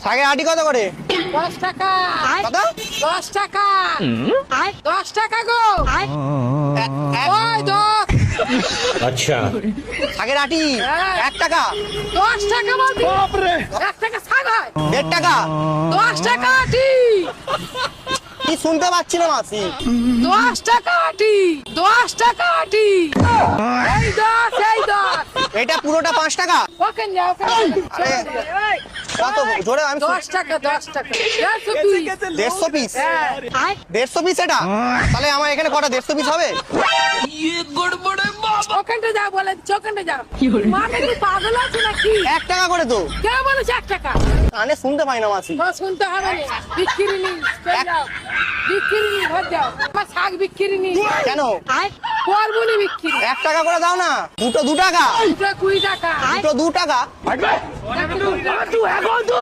শাকের আটি কত করে? 10 টাকা। কত? 10 টাকা। 10 টাকা গো। ওই 10। अच्छा শাকের আটি হ্যাঁ। 1 টাকা। 10 টাকা বলছি। 1 টাকা শাক হয়। 1.5 টাকা। 10 টাকা আটি। কি শুনতে পাচ্ছি না মাসি। 10 টাকা আটি। 10 টাকা আটি। এই 10 এই 10। এটা পুরোটা 5 টাকা। ওখানে যাও আরে, কত জোরে আমি 10 টাকা 10 টাকা 150 পিস। 150 পিস। হ্যাঁ 150 পিস এটা? তাহলে আমার এখানে কটা 150 পিস হবে? ওখানটা যাও বলে ওখানটা যাও মাকে তুই পাগল আছে নাকি 1 টাকা করে তো। কে বলেছে 1 টাকা কানে শুনতে পাই না মাসি। তো শুনতে হবে না বিক্রি নি চল যাও বিক্রি নি ঘর যাও আমার শাক বিক্রি নি কেন? করবো নি বিক্রি 1 টাকা করে দাও না। দুটো 2 টাকা। দুটো 20 টাকা দুটো 2 টাকা।